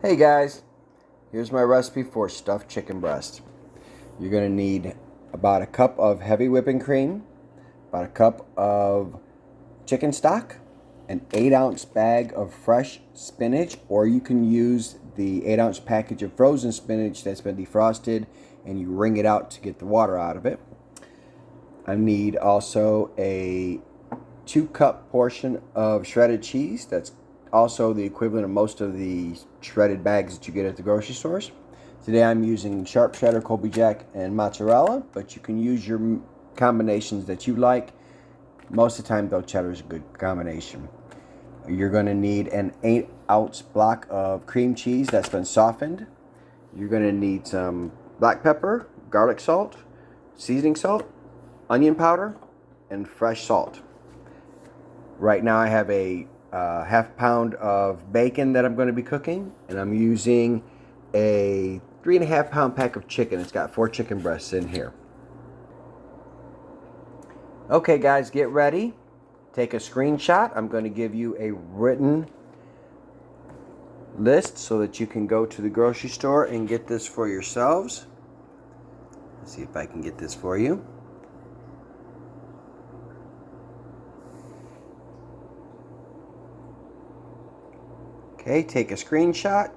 Hey guys, here's my recipe for stuffed chicken breast. You're going to need about a cup of heavy whipping cream, about a cup of chicken stock, an 8-ounce bag of fresh spinach, or you can use the 8-ounce package of frozen spinach that's been defrosted and you wring it out to get the water out of it. I need also a 2-cup portion of shredded cheese. That's also the equivalent of most of the shredded bags that you get at the grocery stores. Today I'm using sharp cheddar, Colby Jack, and mozzarella, but you can use your combinations that you like. Most of the time though, cheddar is a good combination. You're going to need an 8-ounce block of cream cheese that's been softened. You're going to need some black pepper, garlic salt, seasoning salt, onion powder, and fresh salt. Right now I have a half pound of bacon that I'm going to be cooking, and I'm using a 3.5 pound pack of chicken. It's got 4 chicken breasts in here. Okay guys, get ready. Take a screenshot. I'm going to give you a written list so that you can go to the grocery store and get this for yourselves. Let's see if I can get this for you. Okay, take a screenshot.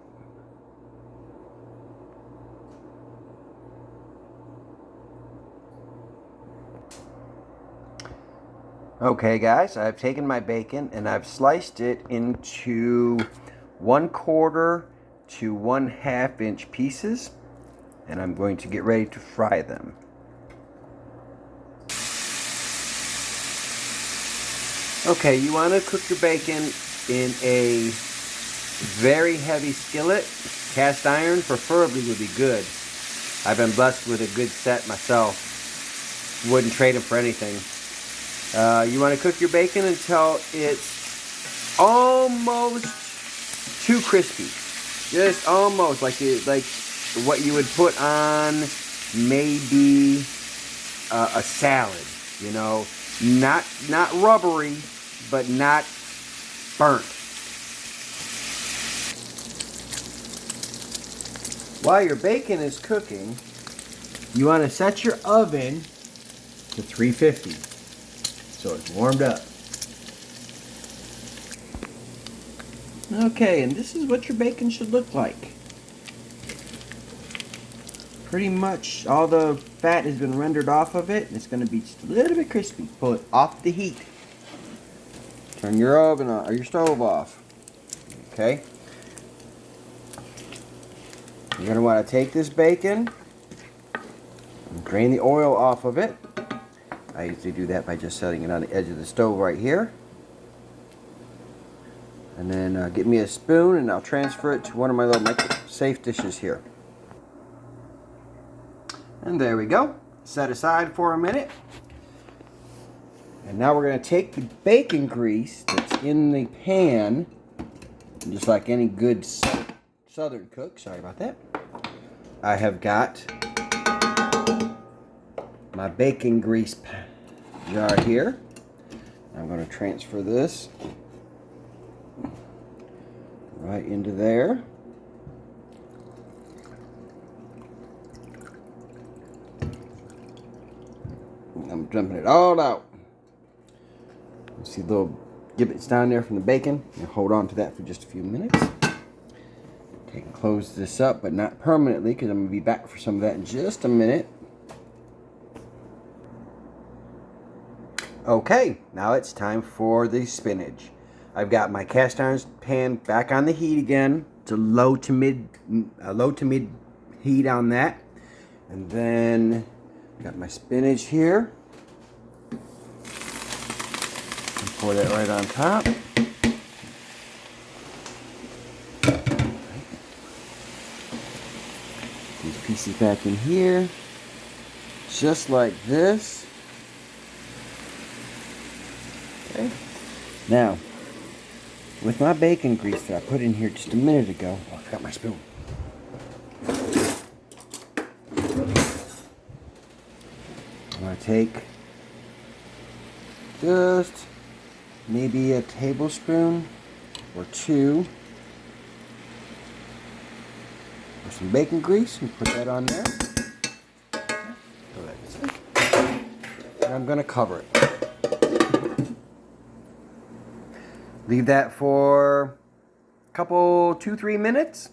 Okay guys, I've taken my bacon and I've sliced it into 1/4 to 1/2 inch pieces, and I'm going to get ready to fry them. Okay, you want to cook your bacon in a very heavy skillet. Cast iron preferably would be good. I've been blessed with a good set myself. Wouldn't trade them for anything. You want to cook your bacon until it's almost too crispy. Just almost like what you would put on maybe a salad. You know, not rubbery, but not burnt. While your bacon is cooking, you want to set your oven to 350 so it's warmed up. Okay, and this is what your bacon should look like. Pretty much all the fat has been rendered off of it. It's going to be just a little bit crispy. Pull it off the heat. Turn your oven on, or your stove off. Okay. You're going to want to take this bacon and drain the oil off of it. I usually do that by just setting it on the edge of the stove right here. And then get me a spoon and I'll transfer it to one of my little safe dishes here. And there we go. Set aside for a minute. And now we're going to take the bacon grease that's in the pan, just like any good southern cook. Sorry about that. I have got my bacon grease jar here. I'm going to transfer this right into there. I'm dumping it all out. You see the little giblets down there from the bacon. I'll hold on to that for just a few minutes. Okay, close this up, but not permanently, because I'm going to be back for some of that in just a minute. Okay, now it's time for the spinach. I've got my cast iron pan back on the heat again. It's a low to mid heat on that. And then got my spinach here. And pour that right on top. These pieces back in here, just like this. Okay. Now, with my bacon grease that I put in here just a minute ago, oh, I forgot my spoon. I'm going to take just maybe a tablespoon or 2 for some bacon grease and put that on there. And I'm going to cover it. Leave that for a couple, 2-3 minutes.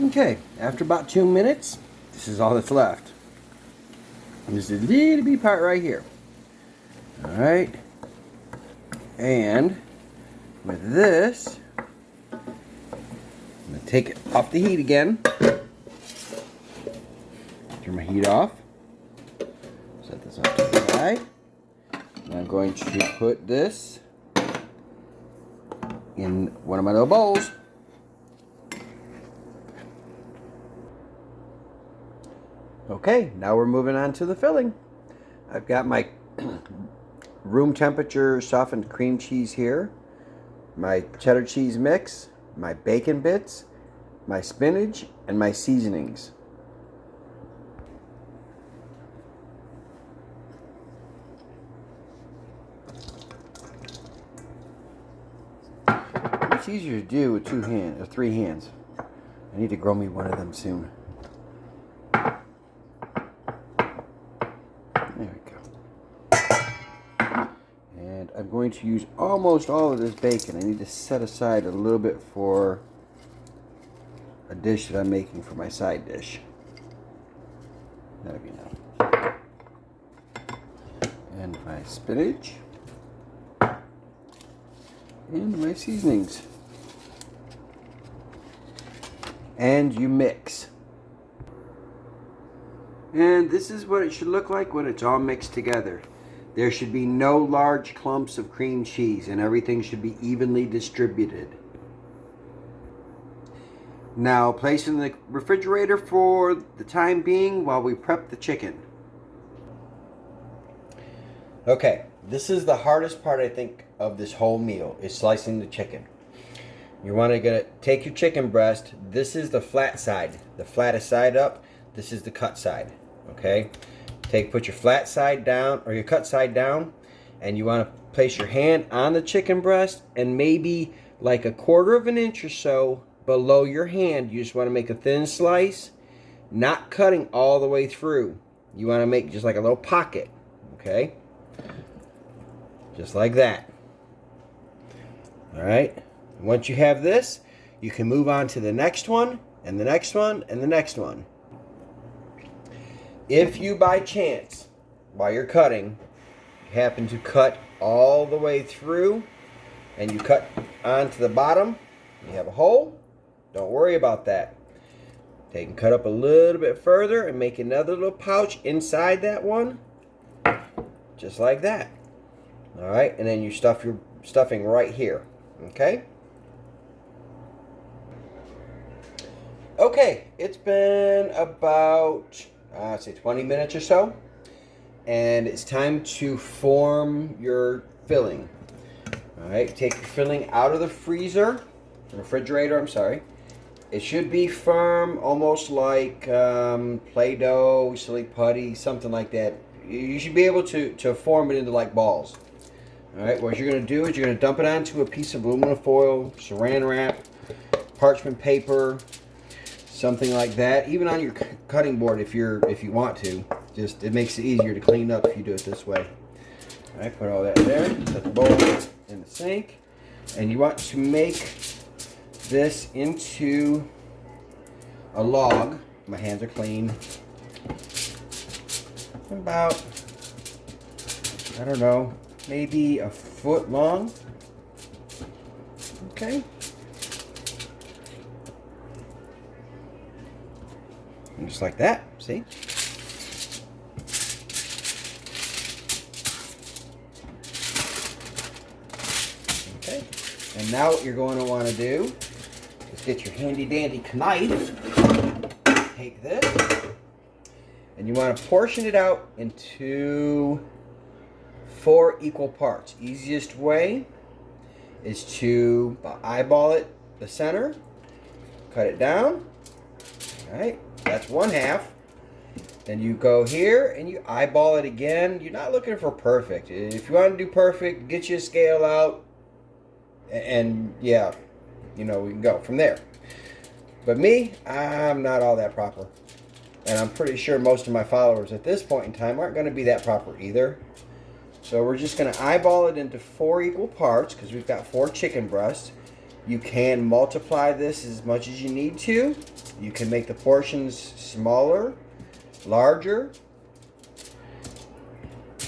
Okay, after about 2 minutes, this is all that's left. This is the little bitty part right here. Alright. And with this, I'm going to take it off the heat again. Turn my heat off. Set this off to the side. And I'm going to put this in one of my little bowls. Okay, now we're moving on to the filling. I've got my room temperature softened cream cheese here, my cheddar cheese mix, my bacon bits, my spinach, and my seasonings. It's easier to do with 2 hands or 3 hands. I need to grow me one of them soon. There we go. And I'm going to use almost all of this bacon. I need to set aside a little bit for a dish that I'm making for my side dish. That'll be enough. And my spinach. And my seasonings. And you mix. And this is what it should look like when it's all mixed together. There should be no large clumps of cream cheese, and everything should be evenly distributed. Now place in the refrigerator for the time being while we prep the chicken. Okay, this is the hardest part, I think, of this whole meal, is slicing the chicken. You want to take your chicken breast. This is the flat side, the flattest side up. This is the cut side. Okay, put your flat side down or your cut side down, and you want to place your hand on the chicken breast, and maybe like a 1/4 of an inch or so below your hand, you just want to make a thin slice, not cutting all the way through. You want to make just like a little pocket. Okay, just like that. All right, once you have this, you can move on to the next one, and the next one, and the next one. If you by chance, while you're cutting, happen to cut all the way through and you cut onto the bottom, you have a hole, don't worry about that. Take and cut up a little bit further and make another little pouch inside that one, just like that. All right, and then you stuff your stuffing right here, okay? Okay, it's been about say 20 minutes or so, and it's time to form your filling. All right, take your filling out of the refrigerator, I'm sorry. It should be firm, almost like Play-Doh, silly putty, something like that. You should be able to form it into like balls. All right, what you're going to do is you're going to dump it onto a piece of aluminum foil, saran wrap, parchment paper, something like that. Even on your cutting board, if you want to, just it makes it easier to clean up if you do it this way. All right, put all that there. Set the bowl in the sink, and you want to make this into a log. My hands are clean. About, I don't know, maybe a foot long. Okay. And just like that, see? Okay. And now what you're going to want to do is get your handy dandy knife. Take this. And you want to portion it out into 4 equal parts. Easiest way is to eyeball it the center, cut it down. All right. That's 1/2. Then you go here and you eyeball it again. You're not looking for perfect. If you want to do perfect, get you a scale out. And yeah, you know, we can go from there. But me, I'm not all that proper. And I'm pretty sure most of my followers at this point in time aren't going to be that proper either. So we're just going to eyeball it into 4 equal parts because we've got 4 chicken breasts. You can multiply this as much as you need to. You can make the portions smaller, larger.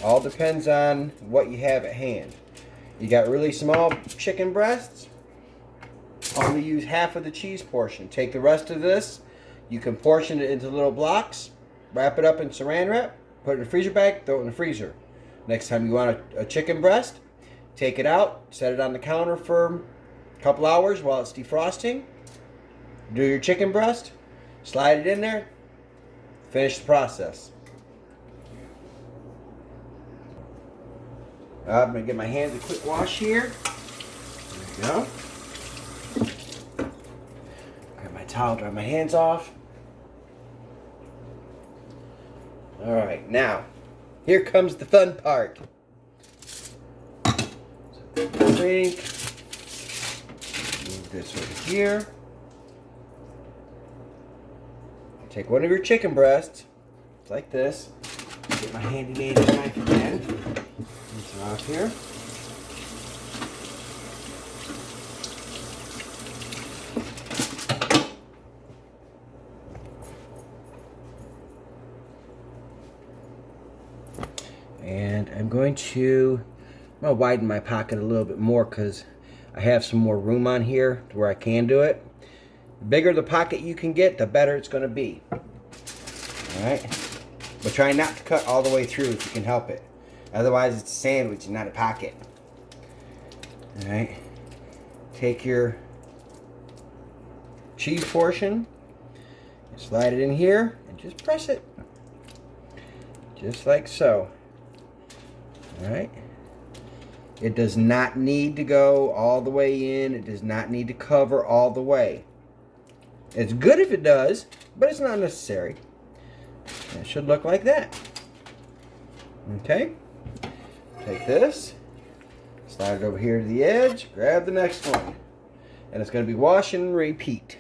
All depends on what you have at hand. You got really small chicken breasts, only use half of the cheese portion. Take the rest of this, you can portion it into little blocks, wrap it up in saran wrap, put it in a freezer bag, throw it in the freezer. Next time you want a chicken breast, take it out, set it on the counter for a couple hours while it's defrosting. Do your chicken breast, slide it in there, finish the process. I'm going to give my hands a quick wash here. There we go. Grab my towel, dry my hands off. Alright, now, here comes the fun part. Sink. Move this over here. Take one of your chicken breasts, like this. Get my handy dandy knife again. This off here. And I'm going to widen my pocket a little bit more because I have some more room on here to where I can do it. The bigger the pocket you can get, the better it's going to be. Alright? But try not to cut all the way through if you can help it. Otherwise it's a sandwich and not a pocket. Alright? Take your cheese portion, slide it in here, and just press it. Just like so. Alright? It does not need to go all the way in. It does not need to cover all the way. It's good if it does, but it's not necessary. It should look like that. Okay? Take this, slide it over here to the edge, grab the next one. And it's going to be wash and repeat.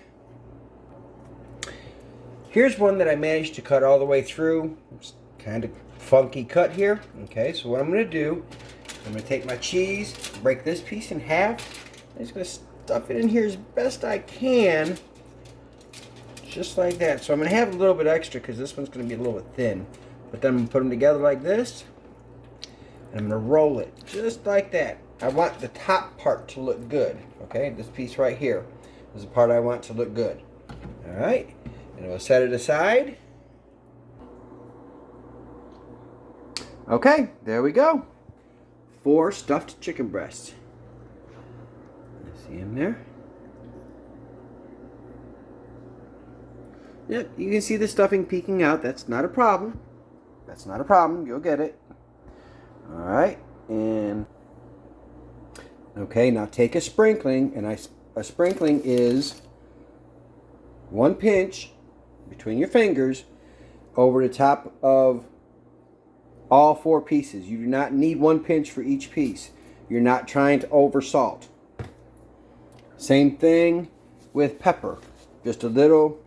Here's one that I managed to cut all the way through. It's kind of funky cut here. Okay, so what I'm going to do, I'm going to take my cheese, break this piece in half. I'm just going to stuff it in here as best I can. Just like that. So I'm going to have a little bit extra because this one's going to be a little bit thin. But then I'm going to put them together like this. And I'm going to roll it just like that. I want the top part to look good. Okay, this piece right here is the part I want to look good. Alright, and we'll set it aside. Okay, there we go. 4 stuffed chicken breasts. See them there? Yep, you can see the stuffing peeking out. That's not a problem. That's not a problem. You'll get it. Alright, and okay, now take a sprinkling, and a sprinkling is 1 pinch between your fingers over the top of all 4 pieces. You do not need 1 pinch for each piece. You're not trying to over salt. Same thing with pepper. Just a little,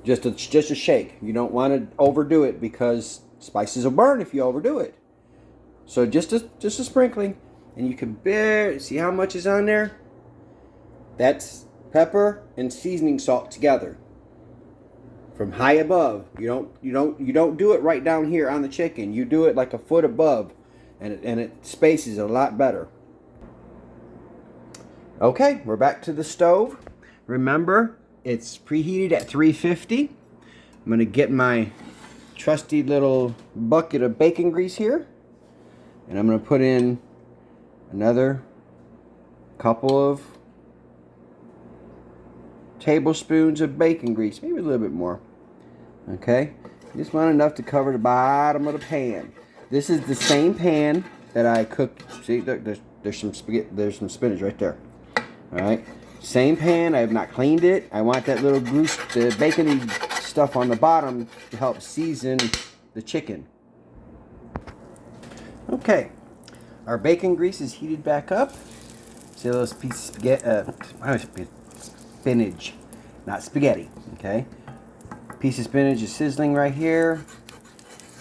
just a shake. You don't want to overdo it because spices will burn if you overdo it. So just a sprinkling, and you can barely see how much is on there. That's pepper and seasoning salt together. From high above. You don't do it right down here on the chicken. You do it like a foot above, and it spaces a lot better. Okay, we're back to the stove. Remember, it's preheated at 350. I'm going to get my trusty little bucket of bacon grease here, and I'm going to put in another couple of tablespoons of bacon grease, maybe a little bit more. Okay, you just want enough to cover the bottom of the pan. This is the same pan that I cooked. See, there's some spaghetti, there's some spinach right there. All right, same pan. I have not cleaned it. I want that little grease, the bacony stuff on the bottom to help season the chicken. Okay, our bacon grease is heated back up. See a little piece of spaghetti, spinach, not spaghetti, okay? Piece of spinach is sizzling right here.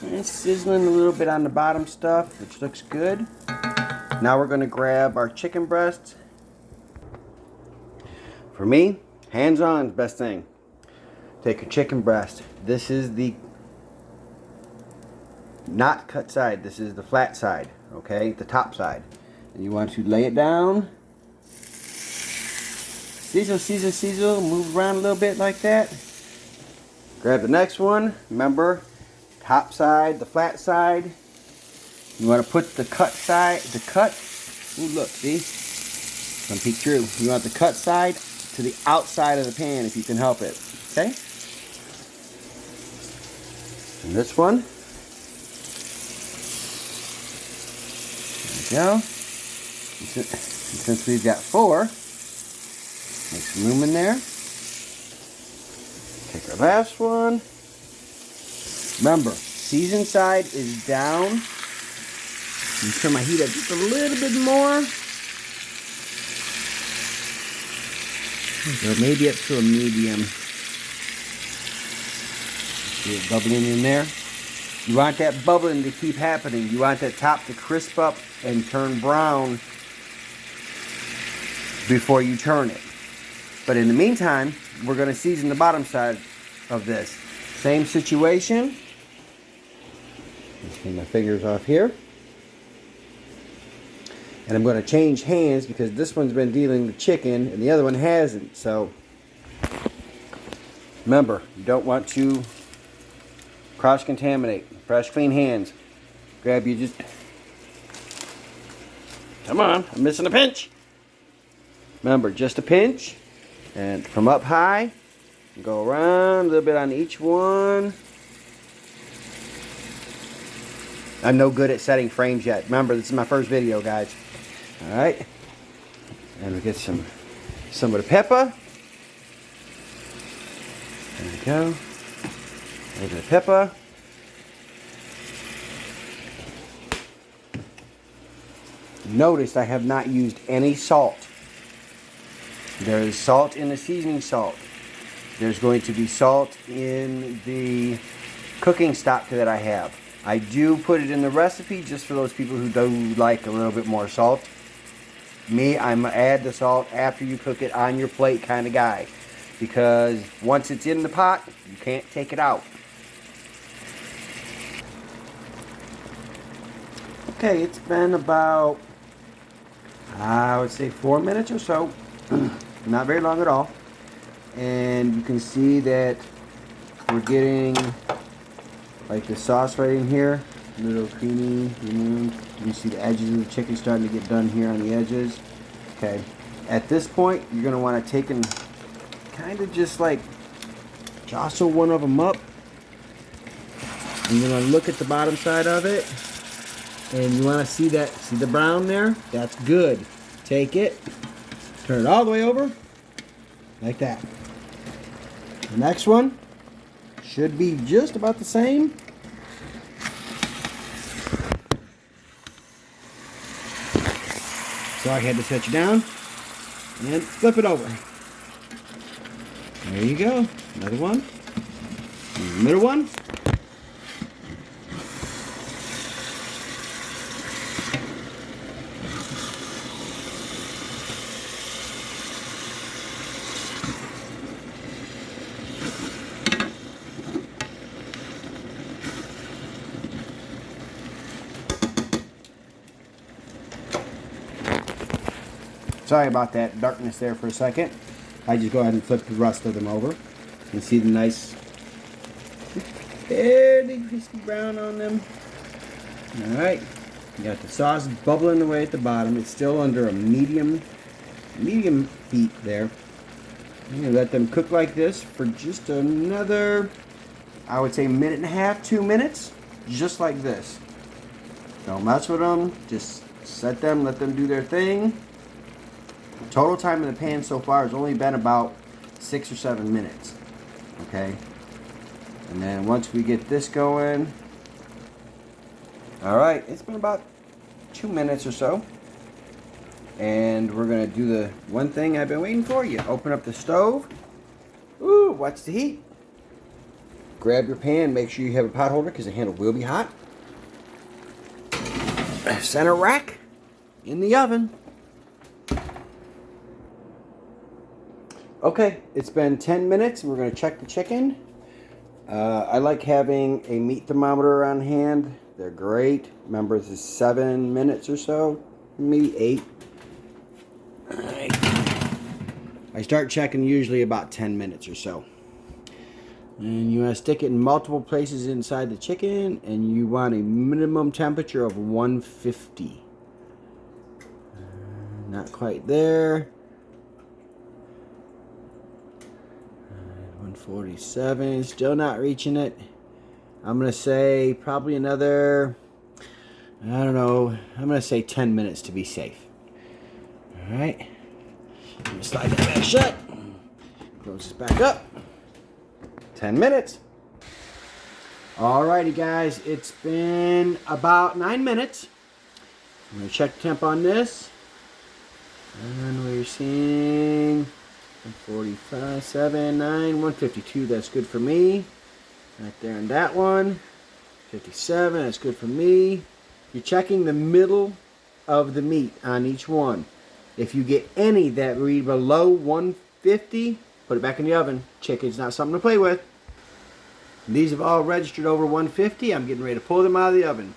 And it's sizzling a little bit on the bottom stuff, which looks good. Now we're gonna grab our chicken breasts. For me, hands-on is the best thing. Take your chicken breast. This is the not cut side, this is the flat side, okay? The top side. And you want to lay it down. Sizzle, sizzle, sizzle. Move around a little bit like that. Grab the next one. Remember, top side, the flat side. You want to put the cut side, ooh, look, see? Come peek through. You want the cut side to the outside of the pan if you can help it, okay? And this one. There we go. And since we've got 4, make some room in there. Take our last one. Remember, season side is down. And turn my heat up just a little bit more. So maybe up to a medium. See it bubbling in there? You want that bubbling to keep happening. You want that top to crisp up and turn brown before you turn it. But in the meantime, we're going to season the bottom side of this. Same situation. Let's get my fingers off here. And I'm going to change hands because this one's been dealing with chicken and the other one hasn't. So remember, you don't want to cross-contaminate. Fresh, clean hands. Grab you just... Come on, I'm missing a pinch. Remember, just a pinch. And from up high, go around a little bit on each one. I'm no good at setting frames yet. Remember, this is my first video, guys. Alright. And we get some of the pepper. There we go. A little bit of pepper. Notice I have not used any salt. There is salt in the seasoning salt. There's going to be salt in the cooking stock that I have. I do put it in the recipe just for those people who do like a little bit more salt. Me, I'm going to add the salt after you cook it on your plate kind of guy. Because once it's in the pot, you can't take it out. Okay, it's been about, I would say 4 minutes or so. Not very long at all. And you can see that we're getting like the sauce right in here. A little creamy. You see the edges of the chicken starting to get done here on the edges. Okay. At this point, you're going to want to take and kind of just like jostle one of them up. And you're going to look at the bottom side of it. And you want to see that, see the brown there? That's good. Take it, turn it all the way over, like that. The next one should be just about the same. So I had to set you down and flip it over. There you go. Another one. And the middle one. Sorry about that darkness there for a second. I just go ahead and flip the rest of them over. You can see the nice, fairly crispy brown on them. Alright, you got the sauce bubbling away at the bottom. It's still under a medium heat there. I'm going to let them cook like this for just another, I would say, minute and a half, 2 minutes. Just like this. Don't mess with them. Just set them, let them do their thing. The total time in the pan so far has only been about 6 or 7 minutes. Okay. And then once we get this going. Alright, it's been about 2 minutes or so. And we're gonna do the one thing I've been waiting for. You open up the stove. Ooh, watch the heat. Grab your pan, make sure you have a pot holder because the handle will be hot. Center rack in the oven. Okay, it's been 10 minutes. We're going to check the chicken. I like having a meat thermometer on hand. They're great. Remember, this is 7 minutes or so, maybe 8. All right. I start checking usually about 10 minutes or so. And you want to stick it in multiple places inside the chicken, and you want a minimum temperature of 150. Not quite there. 147, still not reaching it. I'm going to say probably another, I don't know, I'm going to say 10 minutes to be safe. All right. I'm going to slide that back shut. Close this back up. 10 minutes. Alrighty guys, it's been about 9 minutes. I'm going to check the temp on this. And we're seeing 145, 7, 9, 152. That's good for me. Right there on that one. 57, that's good for me. You're checking the middle of the meat on each one. If you get any that read below 150, put it back in the oven. Chicken's not something to play with. These have all registered over 150. I'm getting ready to pull them out of the oven.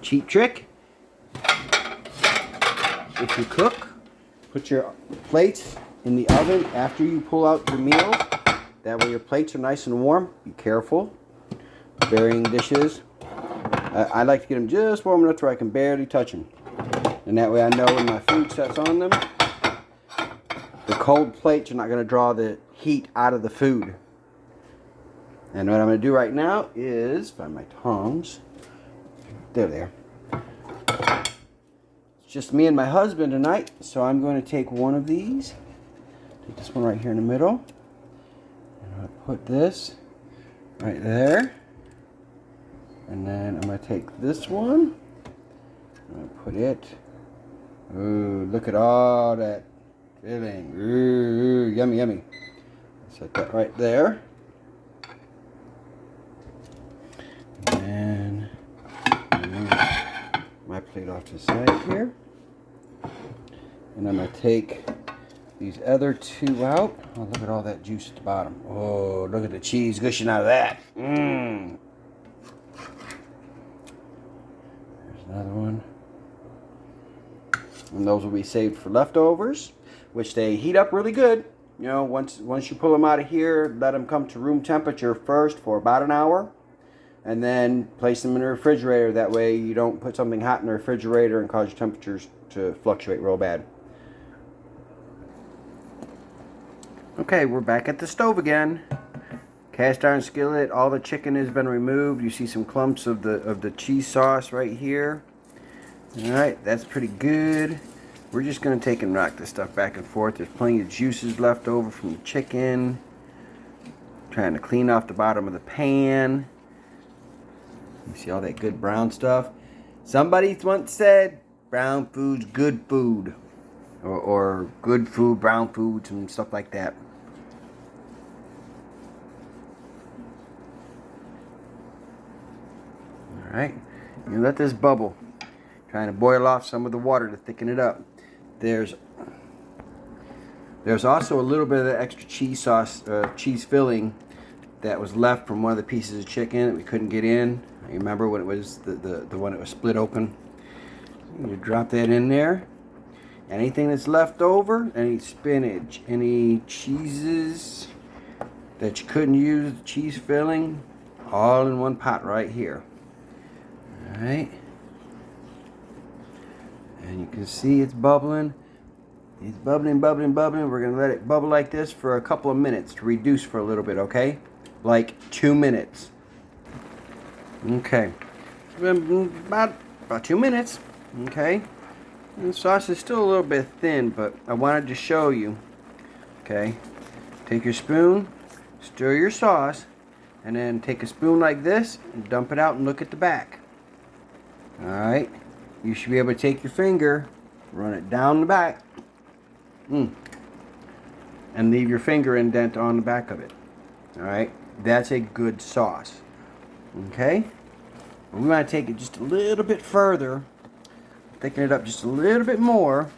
Cheap trick. If you cook, put your plates in the oven after you pull out your meals. That way your plates are nice and warm. Be careful. Burying dishes. I like to get them just warm enough where I can barely touch them. And that way I know when my food sets on them, the cold plates are not going to draw the heat out of the food. And what I'm going to do right now is find my tongs. There they are. It's just me and my husband tonight, so I'm going to take one of these. Take this one right here in the middle. And I'm going to put this right there. And then I'm going to take this one. I'm going to put it. Ooh, look at all that filling. Ooh, yummy, yummy. Set that right there. And my plate off to the side here. And I'm going to take these other two out. Oh, look at all that juice at the bottom. Oh, look at the cheese gushing out of that. Mmm. There's another one. And those will be saved for leftovers, which they heat up really good. You know, once you pull them out of here, let them come to room temperature first for about an hour. And then place them in the refrigerator. That way you don't put something hot in the refrigerator and cause your temperatures to fluctuate real bad. Okay, we're back at the stove again. Cast iron skillet. All the chicken has been removed. You see some clumps of the cheese sauce right here. Alright, that's pretty good. We're just going to take and rock this stuff back and forth. There's plenty of juices left over from the chicken. Trying to clean off the bottom of the pan. You see all that good brown stuff? Somebody once said, brown food's good food. Or good food, brown foods, and stuff like that. Alright, you let this bubble. Trying to boil off some of the water to thicken it up. There's also a little bit of the extra cheese sauce, cheese filling that was left from one of the pieces of chicken that we couldn't get in. You remember when it was the one that was split open? You drop that in there. Anything that's left over, any spinach, any cheeses that you couldn't use, cheese filling, all in one pot right here. Alright. And you can see it's bubbling. It's bubbling, bubbling, bubbling. We're going to let it bubble like this for a couple of minutes to reduce for a little bit, okay? Like 2 minutes. Okay. About 2 minutes. Okay. And the sauce is still a little bit thin, but I wanted to show you. Okay, take your spoon, stir your sauce, and then take a spoon like this and dump it out and look at the back. Alright, you should be able to take your finger, run it down the back, and leave your finger indent on the back of it. Alright, that's a good sauce. Okay, we want to take it just a little bit further, thicken it up just a little bit more.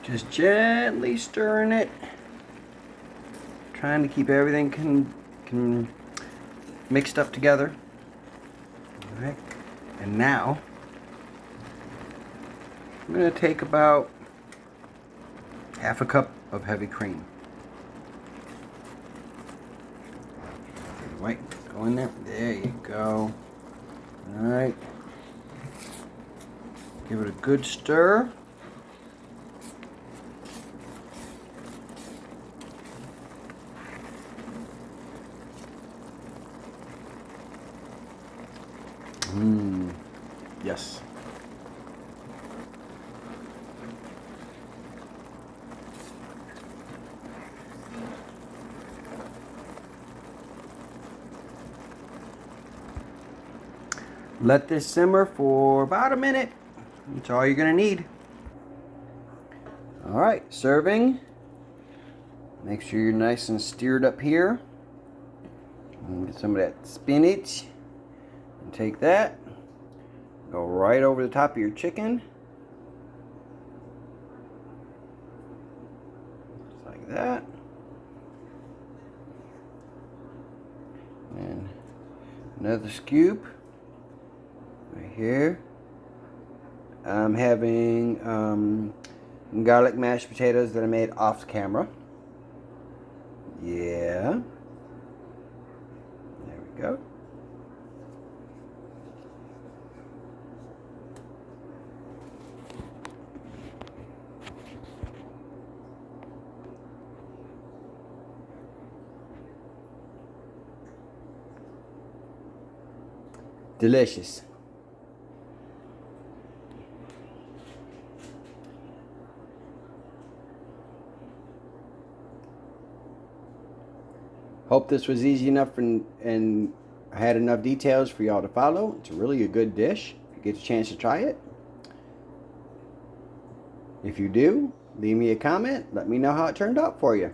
Just gently stirring it, trying to keep everything mixed up together. All right, and now I'm going to take about half a cup of heavy cream. Right, go in there. There you go. All right, give it a good stir. Yes. Let this simmer for about a minute. That's all you're going to need. All right, serving. Make sure you're nice and stirred up here. And get some of that spinach. And take that. Go right over the top of your chicken. Just like that. And another scoop right here. I'm having garlic mashed potatoes that I made off camera. Yeah. There we go. Delicious. Hope this was easy enough and I had enough details for y'all to follow. It's really a good dish if you get a chance to try it. If you do, leave me a comment. Let me know how it turned out for you.